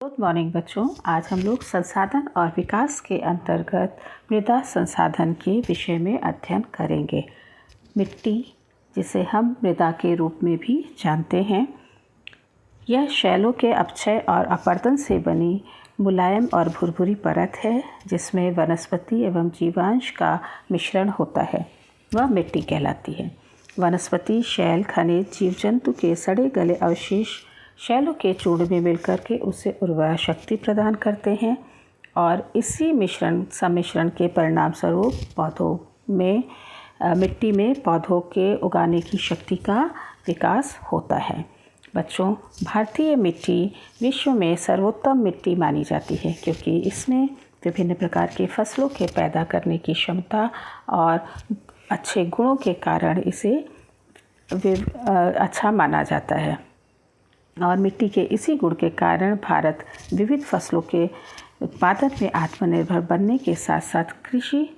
Good morning बच्चों। आज हम लोग संसाधन और विकास के अंतर्गत मृदा संसाधन के विषय में अध्ययन करेंगे। मिट्टी, जिसे हम मृदा के रूप में भी जानते हैं, यह शैलों के अपक्षय और अपरदन से बनी मुलायम और भुरभुरी परत है जिसमें वनस्पति एवं जीवांश का मिश्रण होता है। वह मिट्टी कहलाती है। वनस्पति, शैल, खनिज, जीव जंतु के सड़े गले अवशेष शैलों के चूर्ण में मिलकर के उसे उर्वरा शक्ति प्रदान करते हैं और इसी सम्मिश्रण के परिणाम स्वरूप पौधों में मिट्टी में पौधों के उगाने की शक्ति का विकास होता है। बच्चों, भारतीय मिट्टी विश्व में सर्वोत्तम मिट्टी मानी जाती है क्योंकि इसमें विभिन्न प्रकार के फसलों के पैदा करने की क्षमता और अच्छे गुणों के कारण इसे अच्छा माना जाता है। और मिट्टी के इसी गुण के कारण भारत विविध फसलों के उत्पादन में आत्मनिर्भर बनने के साथ साथ कृषि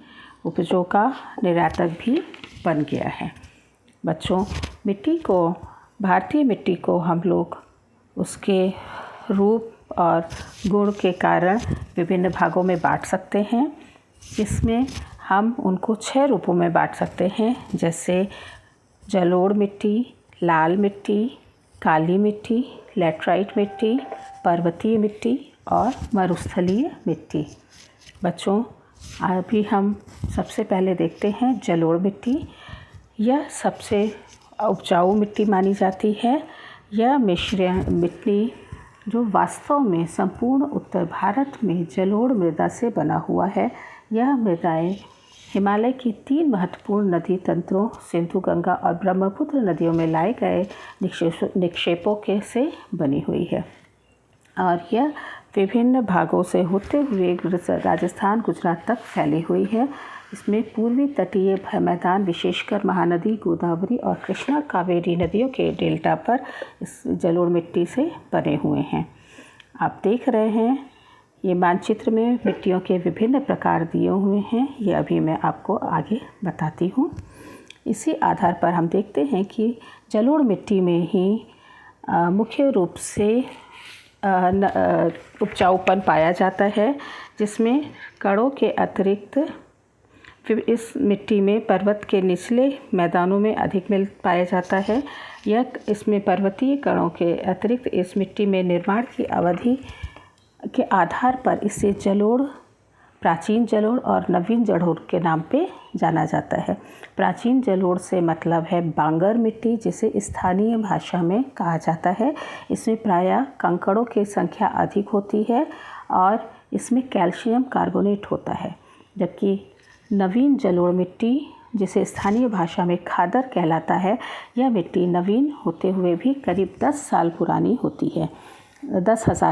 उपजों का निर्यातक भी बन गया है। बच्चों, भारतीय मिट्टी को हम लोग उसके रूप और गुण के कारण विभिन्न भागों में बांट सकते हैं, जिसमें हम उनको 6 रूपों में बांट सकते हैं, जैसे जलोढ़ मिट्टी, लाल मिट्टी, काली मिट्टी, लैटराइट मिट्टी, पर्वतीय मिट्टी और मरुस्थलीय मिट्टी। बच्चों, अभी हम सबसे पहले देखते हैं जलोढ़ मिट्टी। यह सबसे उपजाऊ मिट्टी मानी जाती है। यह मिट्टी जो वास्तव में संपूर्ण उत्तर भारत में जलोढ़ मृदा से बना हुआ है। यह मृदाएँ हिमालय की 3 महत्वपूर्ण नदी तंत्रों सिंधु, गंगा और ब्रह्मपुत्र नदियों में लाए गए निक्षेपों के से बनी हुई है और यह विभिन्न भागों से होते हुए राजस्थान, गुजरात तक फैली हुई है। इसमें पूर्वी तटीय मैदान, विशेषकर महानदी गोदावरी और कृष्णा कावेरी नदियों के डेल्टा पर इस जलोढ़ मिट्टी से बने हुए हैं। आप देख रहे हैं ये मानचित्र में मिट्टियों के विभिन्न प्रकार दिए हुए हैं। ये अभी मैं आपको आगे बताती हूँ। इसी आधार पर हम देखते हैं कि जलोढ़ मिट्टी में ही मुख्य रूप से उपजाऊपन पाया जाता है, जिसमें कणों के अतिरिक्त फिर इस मिट्टी में पर्वत के निचले मैदानों में अधिक मिल पाया जाता है। इसमें पर्वतीय कणों के अतिरिक्त इस मिट्टी में निर्माण की अवधि के आधार पर इसे जलोढ़, प्राचीन जलोढ़ और नवीन जलोढ़ के नाम पे जाना जाता है। प्राचीन जलोढ़ से मतलब है बांगर मिट्टी, जिसे स्थानीय भाषा में कहा जाता है। इसमें प्रायः कंकड़ों की संख्या अधिक होती है और इसमें कैल्शियम कार्बोनेट होता है। जबकि नवीन जलोढ़ मिट्टी, जिसे स्थानीय भाषा में खादर कहलाता है, यह मिट्टी नवीन होते हुए भी करीब 10,000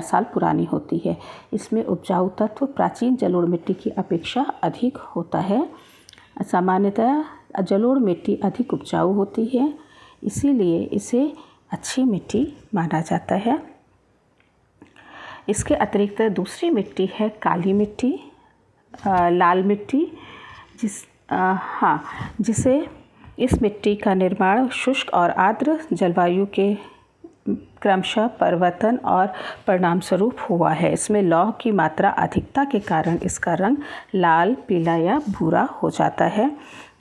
साल पुरानी होती है। इसमें उपजाऊ तत्व प्राचीन जलोढ़ मिट्टी की अपेक्षा अधिक होता है। सामान्यतः जलोढ़ मिट्टी अधिक उपजाऊ होती है, इसीलिए इसे अच्छी मिट्टी माना जाता है। इसके अतिरिक्त दूसरी मिट्टी है काली मिट्टी, लाल मिट्टी, जिसे इस मिट्टी का निर्माण शुष्क और आर्द्र जलवायु के क्रमशः परिवर्तन और परिणाम स्वरूप हुआ है। इसमें लौह की मात्रा अधिकता के कारण इसका रंग लाल, पीला या भूरा हो जाता है।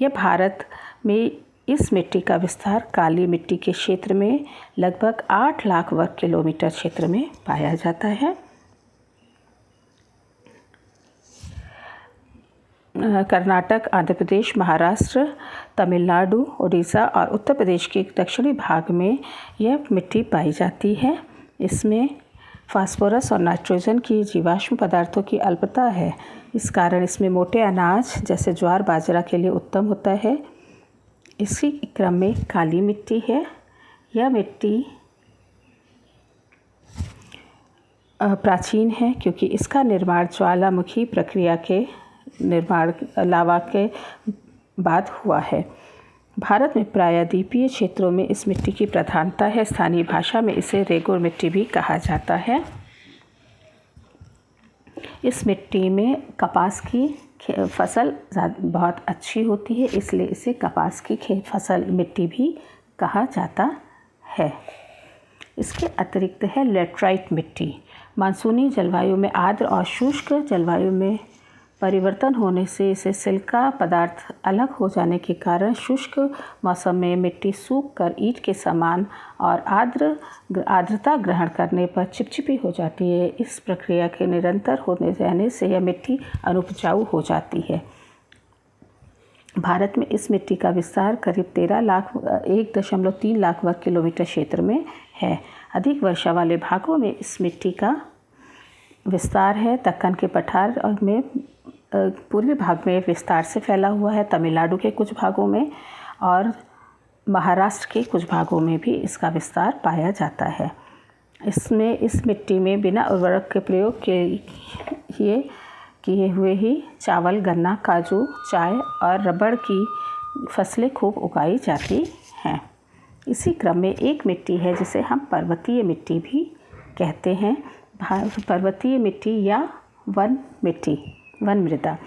यह भारत में इस मिट्टी का विस्तार काली मिट्टी के क्षेत्र में लगभग 8 लाख वर्ग किलोमीटर क्षेत्र में पाया जाता है। कर्नाटक, आंध्र प्रदेश, महाराष्ट्र, तमिलनाडु, उड़ीसा और उत्तर प्रदेश के दक्षिणी भाग में यह मिट्टी पाई जाती है। इसमें फास्फोरस और नाइट्रोजन की जीवाश्म पदार्थों की अल्पता है। इस कारण इसमें मोटे अनाज जैसे ज्वार, बाजरा के लिए उत्तम होता है। इसी क्रम में काली मिट्टी है। यह मिट्टी प्राचीन है क्योंकि इसका निर्माण ज्वालामुखी प्रक्रिया के निर्माण लावा के बाद हुआ है। भारत में प्रायः द्वीपीय क्षेत्रों में इस मिट्टी की प्रधानता है। स्थानीय भाषा में इसे रेगुर मिट्टी भी कहा जाता है। इस मिट्टी में कपास की फसल बहुत अच्छी होती है, इसलिए इसे कपास की फसल मिट्टी भी कहा जाता है। इसके अतिरिक्त है लैटराइट मिट्टी। मानसूनी जलवायु में आर्द्र और शुष्क जलवायु में परिवर्तन होने से इसे सिलिका पदार्थ अलग हो जाने के कारण शुष्क मौसम में मिट्टी सूख कर ईंट के समान और आर्द्रता ग्रहण करने पर चिपचिपी हो जाती है। इस प्रक्रिया के निरंतर होने रहने से यह मिट्टी अनुपजाऊ हो जाती है। भारत में इस मिट्टी का विस्तार करीब 1.3 लाख वर्ग किलोमीटर क्षेत्र में है। अधिक वर्षा वाले भागों में इस मिट्टी का विस्तार है। दक्कन के पठार में पूर्वी भाग में विस्तार से फैला हुआ है। तमिलनाडु के कुछ भागों में और महाराष्ट्र के कुछ भागों में भी इसका विस्तार पाया जाता है। इस मिट्टी में बिना उर्वरक के प्रयोग किए हुए ही चावल, गन्ना, काजू, चाय और रबड़ की फसलें खूब उगाई जाती हैं। इसी क्रम में एक मिट्टी है जिसे हम पर्वतीय मिट्टी भी कहते हैं। पर्वतीय मिट्टी या वन मृदा।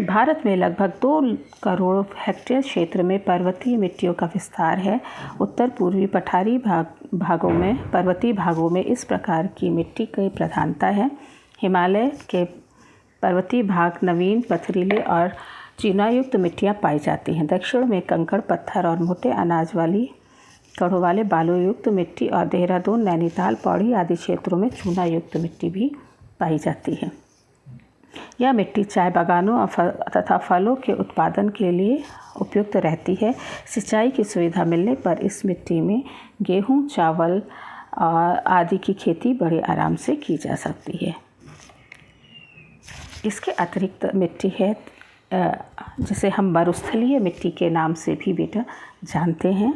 भारत में लगभग 2 करोड़ हेक्टेयर क्षेत्र में पर्वतीय मिट्टियों का विस्तार है। उत्तर पूर्वी पठारी पर्वतीय भागों में इस प्रकार की मिट्टी की प्रधानता है। हिमालय के पर्वतीय भाग नवीन, पथरीले और चूनायुक्त मिट्टियाँ पाई जाती हैं। दक्षिण में कंकड़ पत्थर और मोटे अनाज वाली कड़ों वाले बालू युक्त मिट्टी और देहरादून, नैनीताल, पौड़ी आदि क्षेत्रों में चूना युक्त मिट्टी भी पाई जाती है। यह मिट्टी चाय बागानों तथा फलों के उत्पादन के लिए उपयुक्त रहती है। सिंचाई की सुविधा मिलने पर इस मिट्टी में गेहूं, चावल आदि की खेती बड़े आराम से की जा सकती है। इसके अतिरिक्त मिट्टी है जिसे हम मरुस्थलीय मिट्टी के नाम से भी बेटा जानते हैं।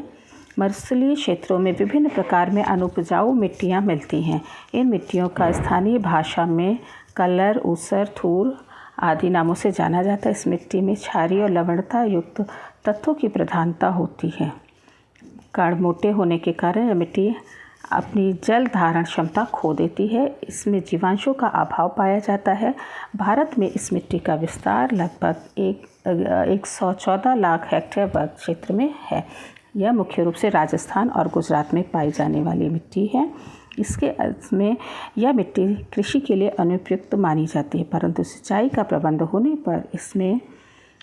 मरुस्थलीय क्षेत्रों में विभिन्न प्रकार में अनुपजाऊ मिट्टियाँ मिलती हैं। इन मिट्टियों का स्थानीय भाषा में कलर, ऊसर, थूर आदि नामों से जाना जाता है। इस मिट्टी में क्षारीय और लवणता युक्त तत्वों की प्रधानता होती है। कण मोटे होने के कारण यह मिट्टी अपनी जल धारण क्षमता खो देती है। इसमें जीवांशों का अभाव पाया जाता है। भारत में इस मिट्टी का विस्तार लगभग 114 लाख हेक्टेयर वर्ग क्षेत्र में है। यह मुख्य रूप से राजस्थान और गुजरात में पाई जाने वाली मिट्टी है। इसमें यह मिट्टी कृषि के लिए अनुपयुक्त मानी जाती है, परंतु सिंचाई का प्रबंध होने पर इसमें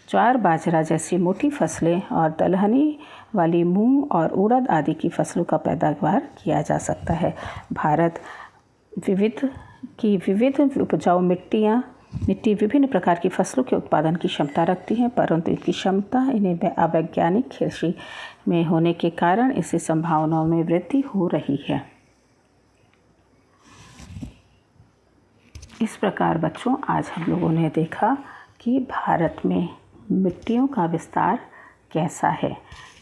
ज्वार, बाजरा जैसी मोटी फसलें और दलहनी वाली मूंग और उड़द आदि की फसलों का पैदावार किया जा सकता है। भारत विविध उपजाऊ मिट्टी विभिन्न प्रकार की फसलों के उत्पादन की क्षमता रखती हैं, परंतु इनकी क्षमता इन्हें अवैज्ञानिक कृषि में होने के कारण इससे संभावनाओं में वृद्धि हो रही है। इस प्रकार बच्चों, आज हम लोगों ने देखा कि भारत में मिट्टियों का विस्तार कैसा है।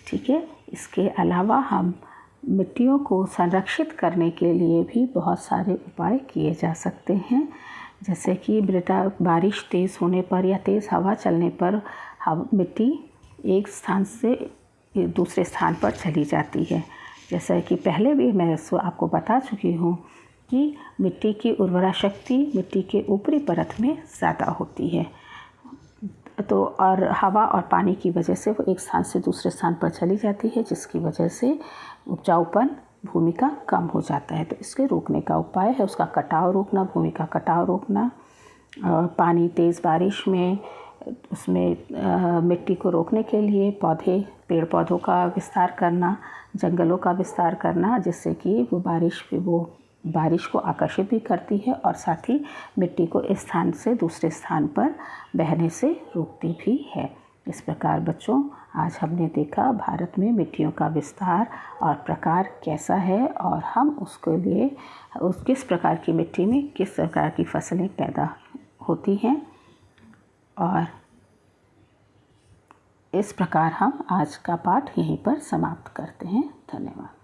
ठीक है, इसके अलावा हम मिट्टियों को संरक्षित करने के लिए भी बहुत सारे उपाय किए जा सकते हैं, जैसे कि बारिश तेज़ होने पर या तेज़ हवा चलने पर मिट्टी एक स्थान से दूसरे स्थान पर चली जाती है। जैसा कि पहले भी मैं आपको बता चुकी हूँ कि मिट्टी की उर्वरा शक्ति मिट्टी के ऊपरी परत में ज़्यादा होती है, तो और हवा और पानी की वजह से वो एक स्थान से दूसरे स्थान पर चली जाती है, जिसकी वजह से उपजाऊपन भूमि का कम हो जाता है। तो इसके रोकने का उपाय है उसका कटाव रोकना, भूमि का कटाव रोकना, पानी तेज़ बारिश में उसमें मिट्टी को रोकने के लिए पेड़ पौधों का विस्तार करना, जंगलों का विस्तार करना, जिससे कि वो बारिश को आकर्षित भी करती है और साथ ही मिट्टी को इस स्थान से दूसरे स्थान पर बहने से रोकती भी है। इस प्रकार बच्चों, आज हमने देखा भारत में मिट्टियों का विस्तार और प्रकार कैसा है और हम उसके लिए किस प्रकार की मिट्टी में किस प्रकार की फसलें पैदा होती हैं, और इस प्रकार हम आज का पाठ यहीं पर समाप्त करते हैं। धन्यवाद।